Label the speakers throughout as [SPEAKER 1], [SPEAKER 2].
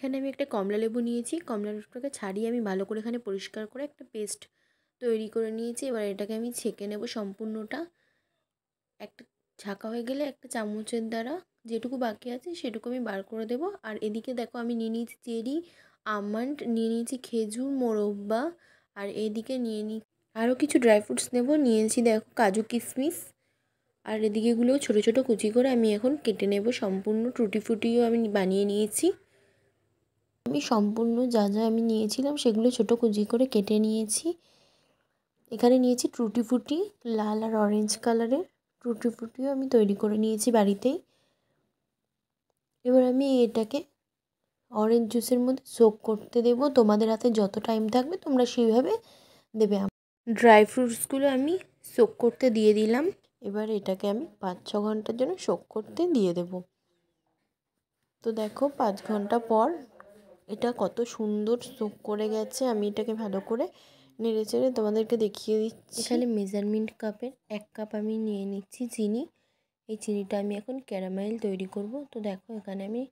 [SPEAKER 1] এখানে আমি একটা কমলা লেবু নিয়েছি। কমলা লেবুটাকে ছাড়িয়ে আমি ভালো করে এখানে পরিষ্কার করে একটা পেস্ট তৈরি করে নিয়েছি। এবার এটাকে আমি ছেঁকে নেব সম্পূর্ণটা। একটা ছাঁকা হয়ে গেলে একটা চামচের দ্বারা যেটুকু বাকি আছে সেটুকু আমি বার করে দেবো। আর এদিকে দেখো আমি নিয়ে নিয়েছি চেরি, আমন্ড, নিয়ে নিয়েছি খেজুর, মোরব্বা, আর এদিকে নিয়ে নিই আরও কিছু ড্রাই ফ্রুটস নেবো। নিয়েছি দেখো কাজু কিশমিশ, আর এদিকেগুলো ছোটো ছোটো কুচি করে আমি এখন কেটে নেব। সম্পূর্ণ টুটি ফ্রুটিও আমি বানিয়ে নিয়েছি। আমি সম্পূর্ণ যা যা আমি নিয়েছিলাম সেগুলো ছোটো কুচি করে কেটে নিয়েছি। এখানে নিয়েছি টুটি ফ্রুটি, লাল আর অরেঞ্জ কালারের টুটি ফ্রুটিও আমি তৈরি করে নিয়েছি বাড়িতেই। এবার আমি এটাকে অরেঞ্জ জুসের মধ্যে সোক করতে দেবো। তোমাদের হাতে যত টাইম থাকবে তোমরা সেইভাবে দেবে। ড্রাই ফ্রুটসগুলো আমি সোক করতে দিয়ে দিলাম। এবার এটাকে আমি 5-6 ঘন্টার জন্য সোক করতে দিয়ে দেব। তো দেখো 5 ঘন্টা পর এটা কত সুন্দর সোক করে গেছে। আমি এটাকে ভালো করে নেড়ে চেড়ে তোমাদেরকে দেখিয়ে দিচ্ছি। এখানে মেজারমেন্ট কাপের 1 কাপ আমি নিয়ে নিচ্ছি চিনি। এই চিনিটা আমি এখন ক্যারামেল তৈরি করব। তো দেখো এখানে আমি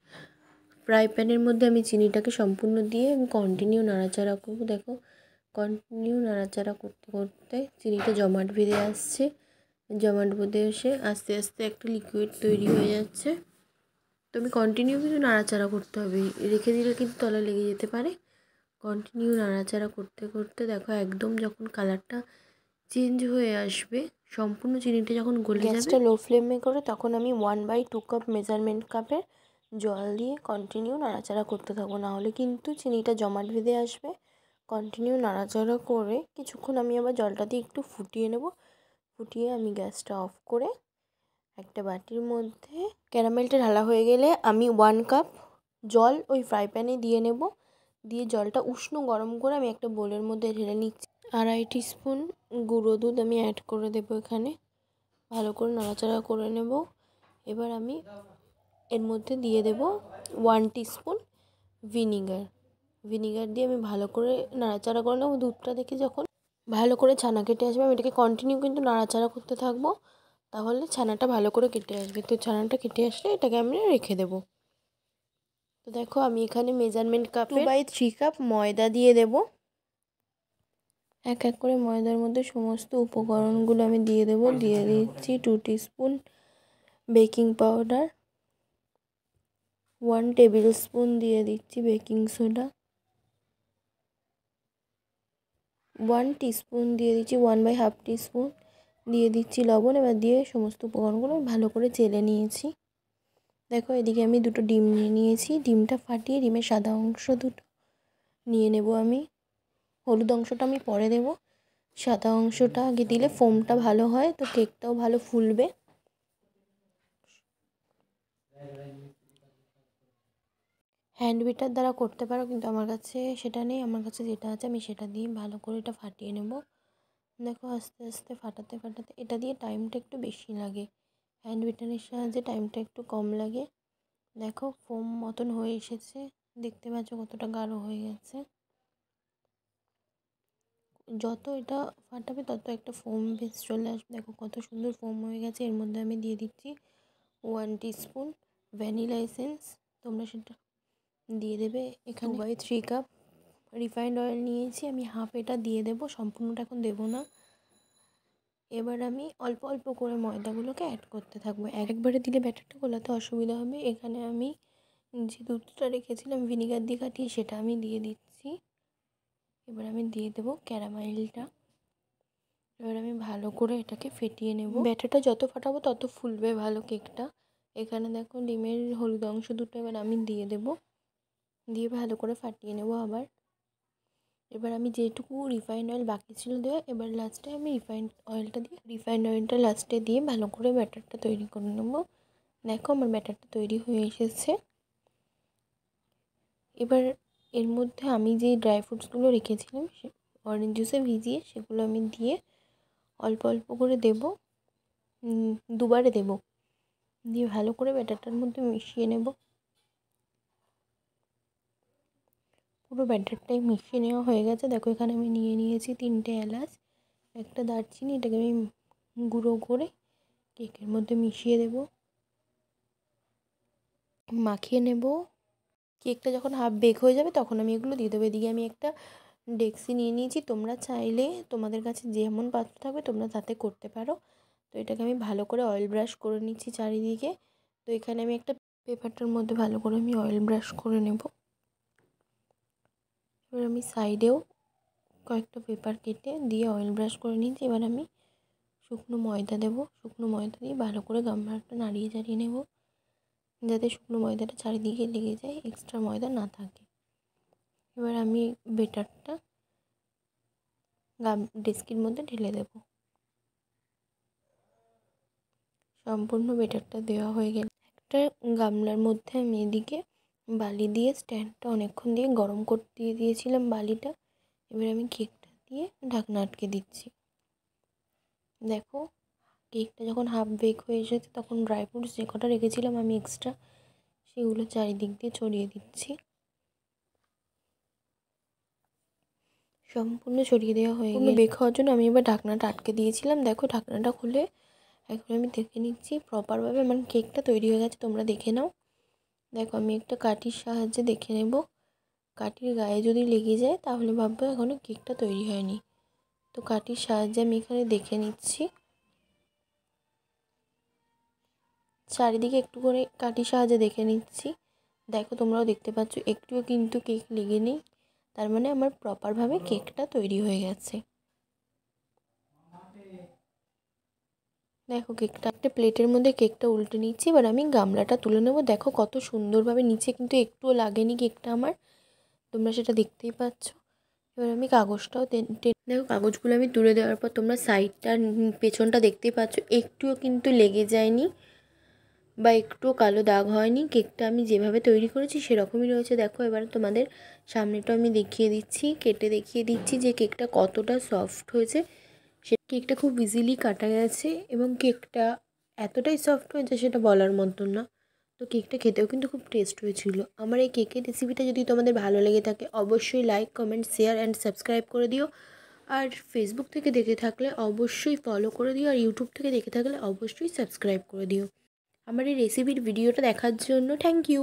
[SPEAKER 1] ফ্রাই প্যানের মধ্যে আমি চিনিটাকে সম্পূর্ণ দিয়ে আমি কন্টিনিউ নাড়াচাড়া করব। দেখো কন্টিনিউ নাড়াচাড়া করতে করতে চিনিটা জমাট বেঁধে আসছে। জমাট বেঁধে এসে আস্তে আস্তে একটা লিকুইড তৈরি হয়ে যাচ্ছে। তো আমি কন্টিনিউ কিন্তু নাড়াচাড়া করতে হবে, রেখে দিলে কিন্তু তলায় লেগে যেতে পারে। কন্টিনিউ নাড়াচাড়া করতে করতে দেখো একদম যখন কালারটা চেঞ্জ হয়ে আসবে, সম্পূর্ণ চিনিটা যখন গলে যাবে, গ্যাসটা লো ফ্লেমে করে তখন আমি 1/2 কাপ মেজারমেন্ট কাপের জল দিয়ে কন্টিনিউ নাড়াচাড়া করতে থাকবো। নাহলে কিন্তু চিনিটা জমাট বেঁধে আসবে। কন্টিনিউ নাড়াচাড়া করে কিছুক্ষণ আমি আবার জলটা দিয়ে একটু ফুটিয়ে নেব। ফুটিয়ে আমি গ্যাসটা অফ করে একটা বাটির মধ্যে ক্যারামেলটা ঢালা হয়ে গেলে আমি 1 কাপ জল ওই ফ্রাই প্যানে দিয়ে নেব। দিয়ে জলটা উষ্ণ গরম করে আমি একটা বোলের মধ্যে ঢেলে নিচ্ছি। 2.5 টিস্পুন গুঁড়ো দুধ আমি অ্যাড করে দেবো এখানে। ভালো করে নাড়াচাড়া করে নেব। এবার আমি এর মধ্যে দিয়ে দেব 1 টিস্পুন ভিনিগার দিয়ে আমি ভালো করে নাড়াচাড়া করে নেব। দুধটা দেখে যখন ভালো করে ছানা কেটে আসবে আমি এটাকে কন্টিনিউ কিন্তু নাড়াচাড়া করতে থাকবো, তাহলে ছানাটা ভালো করে কেটে আসবে। তো ছানাটা কেটে আসলে এটাকে আমি রেখে দেব। তো দেখো আমি এখানে মেজারমেন্ট কাপে 2/3 কাপ ময়দা দিয়ে দেব। এক এক করে ময়দার মধ্যে সমস্ত উপকরণগুলো আমি দিয়ে দেব। দিয়ে দিচ্ছি 2 teaspoon baking powder, 1 table spoon দিয়ে দিচ্ছি বেকিং সোডা, 1 টিস্পুন দিয়ে দিচ্ছি 1/2 টিস্পুন দিয়ে দিচ্ছি লবণ। এবার দিয়ে সমস্ত উপকরণগুলো ভালো করে চেলে নিয়েছি। দেখো এদিকে আমি 2টো ডিম নিয়ে নিয়েছি। ডিমটা ফাটিয়ে ডিমের সাদা অংশ দুটো নিয়ে নেব আমি। হলুদ অংশটা আমি পরে দেব। সাদা অংশটা আগে দিলে ফোমটা ভালো হয়, তো কেকটাও ভালো ফুলবে। হ্যান্ড বিটার দ্বারা করতে পারো, কিন্তু আমার কাছে সেটা নেই। আমার কাছে যেটা আছে আমি সেটা দিয়ে ভালো করে এটা ফাটিয়ে নেব। দেখো আস্তে আস্তে ফাটাতে ফাটাতে এটা দিয়ে টাইমটা একটু বেশি লাগে, হ্যান্ড বিটারের সাহায্যে টাইমটা একটু কম লাগে। দেখো ফোম মতন হয়ে এসেছে, দেখতে পাচ্ছ কতটা গাঢ় হয়ে গেছে। যত এটা ফাটাবে তত একটা ফোম বেস চলে আসবে। দেখো কত সুন্দর ফোম হয়ে গেছে। এর মধ্যে আমি দিয়ে দিচ্ছি 1 টিস্পুন ভ্যানিলা এসেন্স। তোমরা সেটা দিয়ে দেবে। এখানে 2/3 কাপ রিফাইন্ড অয়েল নিয়েছি, আমি হাফ এটা দিয়ে দেবো, সম্পূর্ণটা এখন দেবো না। এবার আমি অল্প অল্প করে ময়দাগুলোকে অ্যাড করতে থাকবো। একবারে দিলে ব্যাটারটা গোলাতে অসুবিধা হবে। এখানে আমি যে দুধটা রেখেছিলাম ভিনিগার দিয়ে কাটিয়ে সেটা আমি দিয়ে দিচ্ছি। এবার আমি দিয়ে দেবো ক্যারামেলটা। এবার আমি ভালো করে এটাকে ফেটিয়ে নেব। ব্যাটারটা যত ফাটাবো তত ফুলবে ভালো কেকটা। এখানে দেখো ডিমের হলুদ অংশ দুটো এবার আমি দিয়ে দেব। দিয়ে ভালো করে ফাটিয়ে নেব আবার। এবার আমি যেটুকু রিফাইন্ড অয়েল বাকি ছিল দেওয়া, এবার লাস্টে আমি রিফাইন্ড অয়েলটা লাস্টে দিয়ে ভালো করে ব্যাটারটা তৈরি করে নেব। দেখো আমার ব্যাটারটা তৈরি হয়ে এসেছে। এবার এর মধ্যে আমি যে ড্রাই ফ্রুটসগুলো রেখেছিলাম অরেঞ্জ জুসে ভিজিয়ে, সেগুলো আমি দিয়ে অল্প অল্প করে দেব, দুবারে দেব। দিয়ে ভালো করে ব্যাটারটার মধ্যে মিশিয়ে নেব। পুরো ব্যাটারটাই মিশিয়ে নেওয়া হয়ে গেছে। দেখো এখানে আমি নিয়ে নিয়েছি 3টে এলাচ, একটা দারচিনি। এটাকে আমি গুঁড়ো করে কেকের মধ্যে মিশিয়ে দেব, মাখিয়ে নেব। কেকটা যখন হাফ বেক হয়ে যাবে তখন আমি এগুলো দিয়ে দেবো। এদিকে আমি একটা ডেক্সি নিয়ে নিয়েছি, তোমরা চাইলে তোমাদের কাছে যেমন পাত্র থাকবে তোমরা তাতে করতে পারো। তো এটাকে আমি ভালো করে অয়েল ব্রাশ করে নিচ্ছি চারিদিকে। তো এখানে আমি একটা পেপারটার মধ্যে ভালো করে আমি অয়েল ব্রাশ করে নেব। এবার আমি সাইডেও কয়েকটা পেপার কেটে দিয়ে অয়েল ব্রাশ করে নিচ্ছি। এবার আমি শুকনো ময়দা দেবো, শুকনো ময়দা দিয়ে ভালো করে গামলাটা নাড়িয়ে চাড়িয়ে নেব, যাতে শুকনো ময়দাটা চারিদিকে লেগে যায়, এক্সট্রা ময়দা না থাকে। এবার আমি বেটারটা ডেস্কির মধ্যে ঢেলে দেব। সম্পূর্ণ বেটারটা দেওয়া হয়ে গেলে একটা গামলার মধ্যে আমি এদিকে বালি দিয়ে স্ট্যান্ডটা অনেকক্ষণ দিয়ে গরম করতে দিয়েছিলাম বালিটা। এবার আমি কেকটা দিয়ে ঢাকনা আটকে দিচ্ছি। দেখো কেকটা যখন হাফ বেক হয়ে এসেছে তখন ড্রাই ফ্রুটস যে কটা রেখেছিলাম আমি এক্সট্রা, সেগুলো চারিদিক দিয়ে ছড়িয়ে দিচ্ছি। সম্পূর্ণ ছড়িয়ে দেওয়া হয়ে গেলে বেক হওয়ার জন্য আমি এবার ঢাকনাটা আটকে দিয়েছিলাম। দেখো ঢাকনাটা খুলে এখন আমি দেখে নিচ্ছি প্রপারভাবে আমার কেকটা তৈরি হয়ে গেছে, তোমরা দেখে নাও। দেখো আমি একটা কাঠির সাহায্যে দেখে নেব, কাঠির গায়ে যদি লেগে যায় তাহলে ভাববো এখনও কেকটা তৈরি হয়নি। তো কাঠির সাহায্যে আমি এখানে দেখে নিচ্ছি, চারিদিকে একটু করে কাঠির সাহায্যে দেখে নিচ্ছি। দেখো তোমরাও দেখতে পাচ্ছ একটুও কিন্তু কেক লেগে নেই, তার মানে আমার প্রপারভাবে কেকটা তৈরি হয়ে গেছে। দেখো কেকটা একটা প্লেটের মধ্যে কেকটা উল্টে নিচ্ছি। এবার আমি গামলাটা তুলে নেব। দেখো কত সুন্দরভাবে নিচে কিন্তু একটুও লাগেনি কেকটা আমার, তোমরা সেটা দেখতেই পাচ্ছ। এবার আমি কাগজটাও দেখো কাগজগুলো আমি তুলে দেওয়ার পর তোমরা সাইডটা পেছনটা দেখতেই পাচ্ছ, একটুও কিন্তু লেগে যায়নি বা একটুও কালো দাগ হয়নি। কেকটা আমি যেভাবে তৈরি করেছি সেরকমই রয়েছে। দেখো এবার তোমাদের সামনেটা আমি দেখিয়ে দিচ্ছি, কেটে দেখিয়ে দিচ্ছি যে কেকটা কতটা সফট হয়েছে। কেকটা খুব ইজিলি কাটা গেছে এবং কেকটা এতটাই সফট হয়েছে সেটা বলার মতো না। তো কেকটা খেতেও কিন্তু খুব টেস্ট হয়েছিল। আমার এই কেকের রেসিপিটা যদি তোমাদের ভালো লেগে থাকে অবশ্যই like, comment, share and subscribe করে দিও। আর ফেসবুক থেকে দেখে থাকলে অবশ্যই ফলো করে দিও, আর ইউটিউব থেকে দেখে থাকলে অবশ্যই সাবস্ক্রাইব করে দিও। আমার এই রেসিপির ভিডিওটা দেখার জন্য থ্যাংক ইউ।